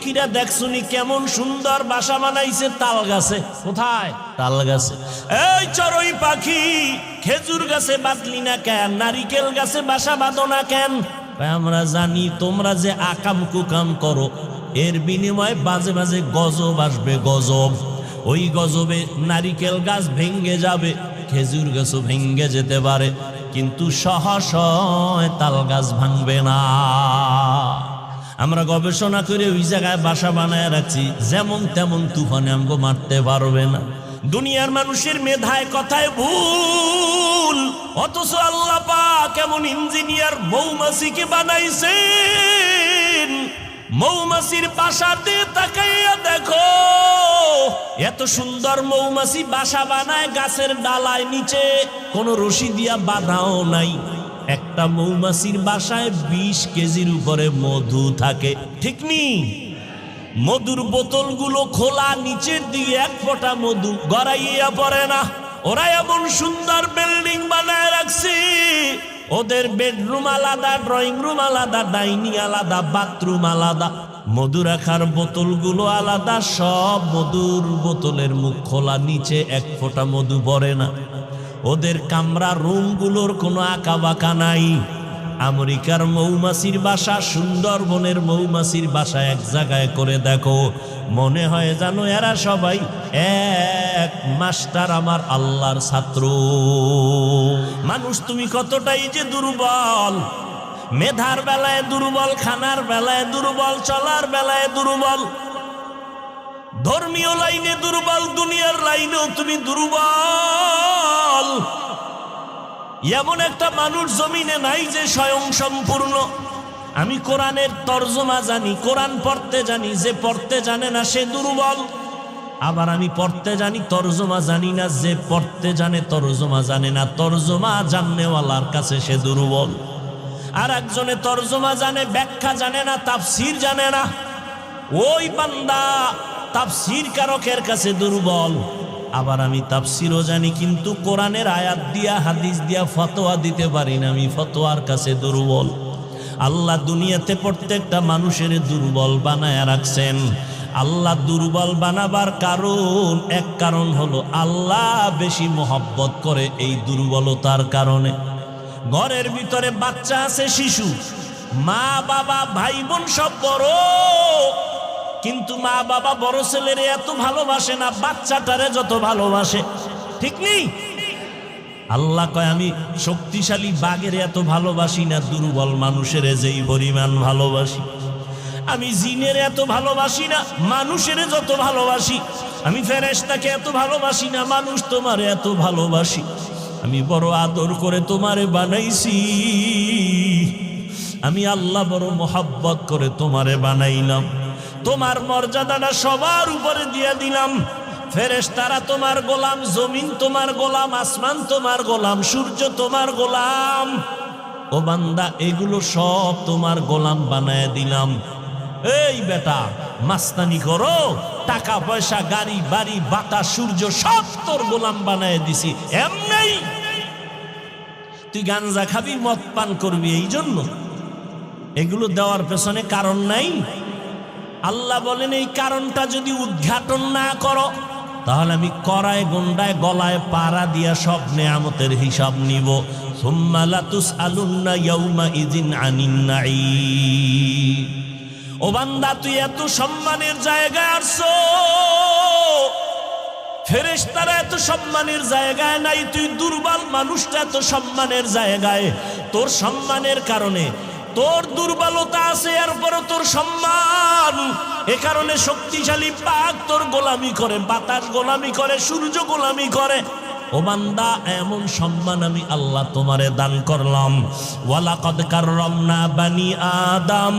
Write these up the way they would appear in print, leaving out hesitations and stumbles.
পাখিরা দেখছুনি কেমন সুন্দর বাসা বানাইছে তাল গাছে। কোথায়? তাল গাছে। এই চড়ুই পাখি, খেজুর গাছে বাঁধলি না কেন? নারিকেল গাছে বাসা বাঁধো না কেন? আমরা জানি তোমরা যে আকাম কুকাম করো, এর বিনিময়ে বাজে বাজে গজব আসবে, গজব। ওই গজবে নারিকেল গাছ ভেঙ্গে যাবে, খেজুর গাছও ভেঙ্গে যেতে পারে, কিন্তু সহসয় তাল গাছ ভাঙবে না। আমরা গবেষণা করে ওই জায়গায় বাসা বানায় রাখছি, যেমন তেমন তুফানে আমগো মারতে পারবে না। দুনিয়ার মানুষের মেধায় কথায় ভুল, অথচ আল্লাহ পাক কেমন ইঞ্জিনিয়ার মৌমাছিকে বানাইছেন। মৌমাছির বাসাতে তাকাইয়া দেখো, এত সুন্দর মৌমাছি বাসা বানায় গাছের ডালায় নিচে, কোনো রশি দিয়া বাঁধাও নাই। একটা মৌমাছির বাসায় 20 কেজির উপরে মধু থাকে, ঠিক নি? মধুর বোতলগুলো খোলা, নিচের দিকে এক ফোঁটা মধু গড়াইয়া পড়ে না। ওরা এমন সুন্দর বিল্ডিং বানায় রাখছে, ওদের বেডরুম আলাদা, ড্রয়িং রুম আলাদা, ডাইনিং আলাদা, বাথরুম আলাদা, মধু রাখার বোতলগুলো আলাদা। সব মধুর বোতলের মুখ খোলা, নিচে এক ফোঁটা মধু পড়ে না। ওদের কামরা রুমগুলোর কোনো আঁকা বাঁকা নাই। আমেরিকার মৌমাছির বাসা, সুন্দরবনের মৌমাছির বাসা এক জায়গায় করে দেখো, মনে হয় জানো এরা সবাই এক মাস্টার, আমার আল্লাহর ছাত্র। মানুষ তুমি কতটাই যে দুর্বল, মেধার বেলায় দুর্বল, খানার বেলায় দুর্বল, চলার বেলায় দুর্বল, ধর্মীয় লাইনে দুর্বল, দুনিয়ার লাইনেও তুমি দুর্বল। এমন একটা মানুষ জমিনে নাই যে স্বয়ং সম্পূর্ণ। আমি কোরআনের তর্জমা জানি, কোরআন পড়তে জানি, যে পড়তে জানে না সে দুর্বল। আবার আমি পড়তে জানি, তর্জমা জানি না, যে পড়তে জানে তর্জমা জানে না, তর্জমা জাননেওয়ালার কাছে সে দুর্বল। আর একজনে তর্জমা জানে, ব্যাখ্যা জানে না, তাফসীর জানে না, ওই বান্দা তাফসীর কারকের কাছে দুর্বল। আবার আমি তাফসীরও জানি, কিন্তু কোরআনের আয়াত দিয়া হাদিস দিয়া ফতোয়া দিতে পারি না, আমি ফতোয়ার কাছে দুর্বল। আল্লাহ দুনিয়াতে প্রত্যেকটা মানুষের দুর্বল বানায় রাখছেন। আল্লাহ দুর্বল বানাবার কারণ, এক কারণ হলো আল্লাহ বেশি মহব্বত করে এই দুর্বলতার কারণে। ঘরের ভিতরে বাচ্চা আছে, শিশু, মা বাবা ভাই বোন সব বড়, কিন্তু মা বাবা বড় ছেলেরে এত ভালোবাসে না বাচ্চাটারে যত ভালোবাসে, ঠিক নেই? আল্লাহ কয় আমি শক্তিশালী বাঘের এত ভালোবাসি না দুর্বল মানুষের যেই পরিমাণ ভালোবাসি। আমি জিনের এত ভালোবাসি না মানুষের যত ভালোবাসি। আমি ফেরেশতাকে এত ভালোবাসি না মানুষ তোমার এত ভালোবাসি। আমি বড় আদর করে তোমারে বানাইছি, আমি আল্লাহ বড় মোহাব্বত করে তোমারে বানাইলাম। তোমার মর্যাদাটা সবার উপরে দিয়ে দিলাম। ফেরেশতারা তোমার গোলাম, জমিন তোমার গোলাম, আসমান তোমার গোলাম, সূর্য তোমার গোলাম। ও বান্দা, এগুলো সব তোমার গোলাম বানায় দিলাম। এই বেটা, মাস্তানি করো, টাকা পয়সা, গাড়ি বাড়ি, বাতাস, সূর্য সব তোর গোলাম বানায় দিছি। এমনি তুই গাঞ্জা খাবি, মদ পান করবি, এই জন্য এগুলো দেওয়ার পেছনে কারণ নাই। আল্লাহ বলেন এই কারণটা যদি উদ্ঘাটন না করো, তাহলে আমি করায় গন্ডায় গলায় পাড়া দিয়া সব নেয়ামতের হিসাব নিব। সুম্মা লাতুসআলুন্না ইয়াউমা ইযিন আনিন নাঈম। ও বান্দা, তুই এত সম্মানের জায়গায় আসছো, ফেরেশতারা এত সম্মানের জায়গায় নাই। তুই দুর্বল মানুষটা এত সম্মানের জায়গায়। তোর সম্মানের কারণে তোর দুর্বলতা আছে, এরপরও তোর সম্মান। এ কারণে শক্তিশালী পাক তোর গোলামি করে, বাতাস গোলামি করে, সূর্য গোলামি করে। ও বান্দা, এমন সম্মান আমি আল্লাহ তোমারে দান করলাম। ওয়ালাকাদ কাররামনা বানি আদম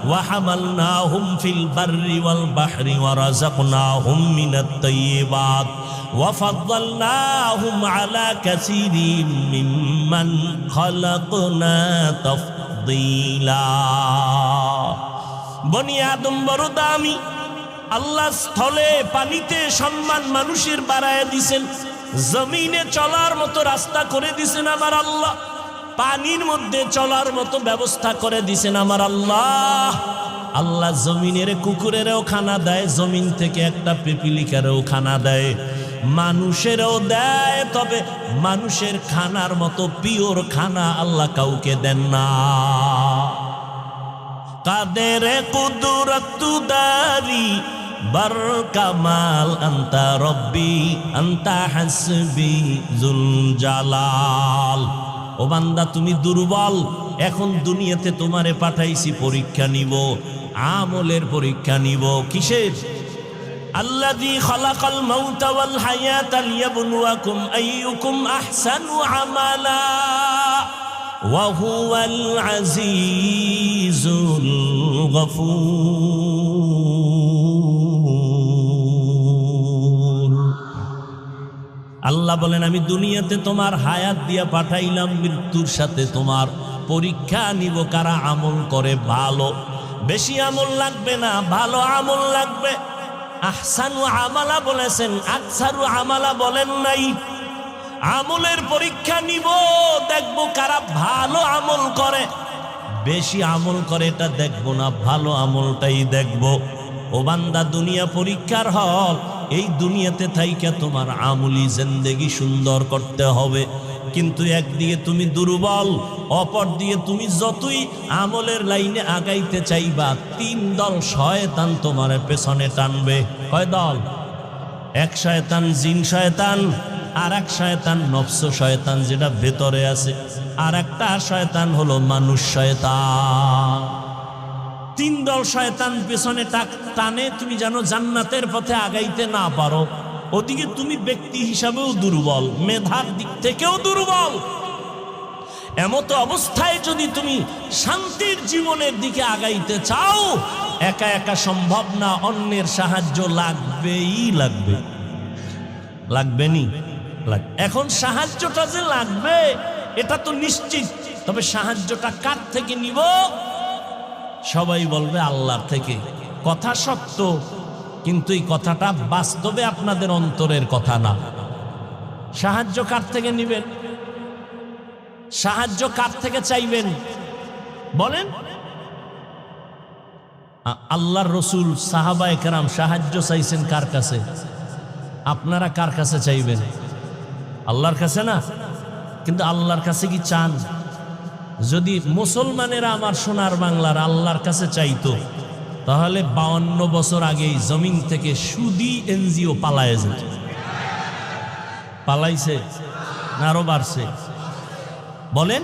ওয়া হামালনাহুম ফিল বাররি ওয়াল বাহরি ওয়া রাযাকনাহুম মিনাত তাইয়্যিবাত ওয়া ফাদ্দালনাহুম আলা কাসীরিম মিম্মান খালাকনা তাফদীলা। বনি আদম বড় দামি। আল্লাহ স্থলে পানিতে সম্মান মানুষের বাড়ায় দিছেন, জমিনে চলার মতো রাস্তা করে দিছেন আমার আল্লাহ, পানির মধ্যে চলার মতো ব্যবস্থা করে দিছেন আমার আল্লাহ। আল্লাহ জমিনের কুকুরেরও খানা দেয়, জমিন থেকে একটা পিপিলিকারও খানা দেয়, মানুষেরও দেয়। তবে মানুষের খানার মতো পিওর খানা আল্লাহ কাউকে দেন না। কাদের কুদরত দারি বার কামাল আন্তা রব্বি আন্তা হাসবি জুল জালাল। ও বান্দা তুমি দুর্বল, এখন দুনিয়াতে তোমারে পাঠাইছি পরীক্ষা নিব, আমলের পরীক্ষা নিব। কিসের? আল্লাযী খালাকাল মাউতা ওয়াল হায়াতা লিয়াবলুয়াকুম আইয়ুকুম আহসানু আমালা ওয়া হুয়াল আজিজুল গফুর। আল্লাহ বলেন আমি দুনিয়াতে তোমার হায়াত দিয়া পাঠাইলাম, মৃত্যুর সাথে তোমার পরীক্ষা নিব কারা আমল করে ভালো। বেশি আমল লাগবে না, ভালো আমল লাগবে। আহসানু আমালা বলেছেন, আকসারু আমালা বলেন নাই। আমলের পরীক্ষা নিব, দেখব কারা ভালো আমল করে। বেশি আমল করে এটা দেখব না, ভালো আমলটাই দেখব। ও বান্দা দুনিয়া পরীক্ষার হল, এই দুনিয়াতে থাইকা তোমার আমলি জিন্দেগি সুন্দর করতে হবে। কিন্তু একদিকে তুমি দুর্বল, অপর দিকে তুমি যতই আমলের লাইনে আগাইতে চাইবা, তিন দল শয়তান তোমার পেছনে টানবে। কয় দল? এক শয়তান জিন শয়তান, আর এক শয়তান নফস শয়তান যেটা ভেতরে আছে, আর একটা শয়তান হলো মানুষ শয়তান। তিন দল শয়তান পেছনে টানে, তুমি জানো জান্নাতের পথে আগাইতে না পারো। ওদিকে তুমি ব্যক্তি হিসাবেও দুর্বল, মেধার দিক থেকেও দুর্বল। এমত অবস্থায় যদি তুমি শান্তির জীবনের দিকে আগাইতে চাও, একা একা সম্ভব না, অন্যের সাহায্য লাগবেই লাগবে। লাগবে নি? এখন সাহায্যটা যে লাগবে এটা তো নিশ্চিত। তবে সাহায্যটা কার থেকে নিব? সবাই বলবে আল্লাহর থেকে। কথা সত্য, কিন্তু এই কথাটা বাস্তবে আপনাদের অন্তরের কথা না। সাহায্য কার থেকে নিবেন? সাহায্য কার থেকে চাইবেন বলেন? আল্লাহর রসুল সাহাবায়ে কেরাম সাহায্য চাইছেন কার কাছে? আপনারা কার কাছে চাইবেন? আল্লাহর কাছে না? কিন্তু আল্লাহর কাছে কি চান? যদি মুসলমানেরা আমার সোনার বাংলার আল্লাহর কাছে চাইতো, তাহলে 52 বছর আগেই জমিন থেকে সুদি এনজিও পালায় যেত। পালাইছে না আরো বাড়ছে? বলেন।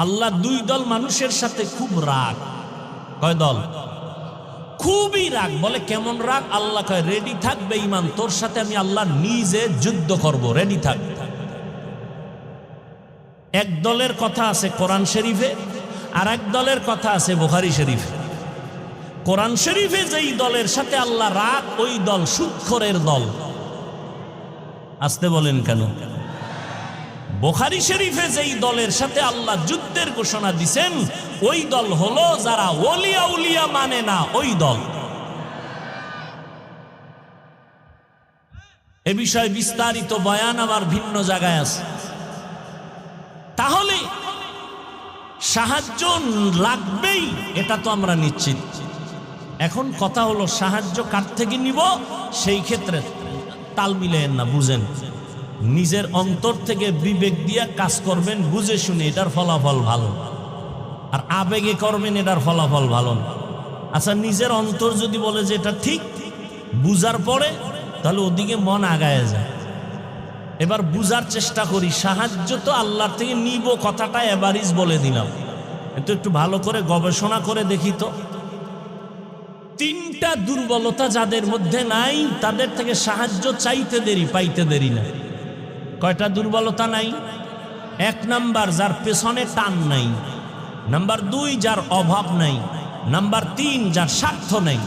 আল্লাহ দুই দল মানুষের সাথে খুব রাগ। কয় দল? খুবই রাগ। বলে কেমন রাগ? আল্লাহ কয় রেডি থাকবে ইমান, তোর সাথে আমি আল্লাহ নিজে যুদ্ধ করব, রেডি থাক। এক দলের কথা আছে কোরআন শরীফে, আর এক দলের কথা আছে বুখারী শরীফে। কোরআন শরীফে যেই দলের সাথে আল্লাহ রাগ, ওই দল সুদখোরের দল। আসতে বলেন কেন? বুখারী শরীফে যেই দলের সাথে আল্লাহ যুদ্ধের ঘোষণা দিছেন, ওই দল হলো যারা ওলিয়া উলিয়া মানে না, ওই দল। এ বিষয়ে বিস্তারিত বয়ান আমার ভিন্ন জায়গায় আছে। তাহলে সাহায্য লাগবেই, এটা তো আমরা নিশ্চিত। এখন কথা হলো সাহায্য কার থেকে নিব? সেই ক্ষেত্রে তাল মিলেন না, বুঝেন। নিজের অন্তর থেকে বিবেক দিয়া কাজ করবেন, বুঝে শুনে, এটার ফলাফল ভালো। আর আবেগে করবেন, এটার ফলাফল ভালো না। আচ্ছা, নিজের অন্তর যদি বলে যে এটা ঠিক, বুঝার পরে তাহলে ওদিকে মন আগায় যায়। এবার বুঝার চেষ্টা করি, সাহায্য তো আল্লাহর থেকে নিব, কথাটা এভারেজ বলে দিলাম, কিন্তু একটু ভালো করে গবেষণা করে দেখি তো। তিনটা দুর্বলতা যাদের মধ্যে নাই, তাদের থেকে সাহায্য চাইতে দেরি, পাইতে দেরি না। কয়টা দুর্বলতা নাই? 1 নাম্বার, যার পেছনে টান নাই। নাম্বার 2, যার অভাব নাই। নাম্বার 3, যার স্বার্থ নাই।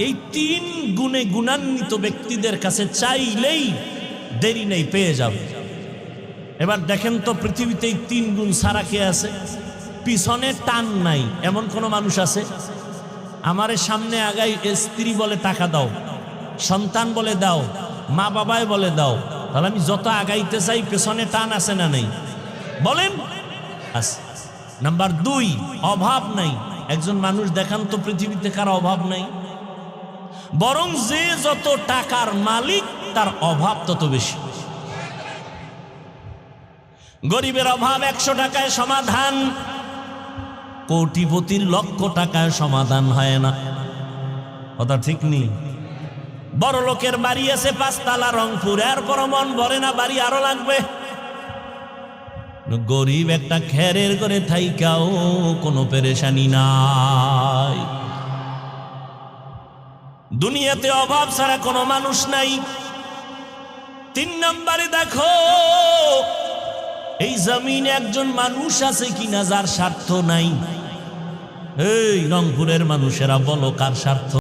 এই 3 গুণে গুণান্বিত ব্যক্তিদের কাছে চাইলেই দেরি নেই, পেয়ে যাবে। এবার দেখেন তো, পৃথিবীতে এই 3 গুণ ছাড়া কে আছে? পিছনে টান নাই এমন কোন মানুষ আছে? আমারে সামনে আগাই স্ত্রী বলে টাকা দাও, সন্তান বলে দাও, মা বাবাই বলে দাও, তাহলে আমি যত আগাইতে চাই পেছনে টান আছে না নেই? বলেন। নাম্বার 2, অভাব নাই। একজন মানুষ দেখান তো পৃথিবীতে কার অভাব নাই, বরং যে যত টাকার মালিক তার অভাব তত বেশি। গরিবের অভাব 100 টাকায় সমাধান, কোটিপতির লক্ষ টাকায় সমাধান হয় না। কথা ঠিক নেই? বড় লোকের বাড়ি আছে 5 তলা রংপুর, এরপর মন ভরে না, বাড়ি আরো লাগবে। গরিব একটা খেরের করে থাইকাও কোনো পেরেশানি নাই। দুনিয়াতে অভাব ছাড়া কোনো মানুষ নাই। 3 নম্বরে দেখো এই জমিনে একজন মানুষ আছে কিনা যার স্বার্থ নাই। এই রংপুরের মানুষেরা বলো কার স্বার্থ?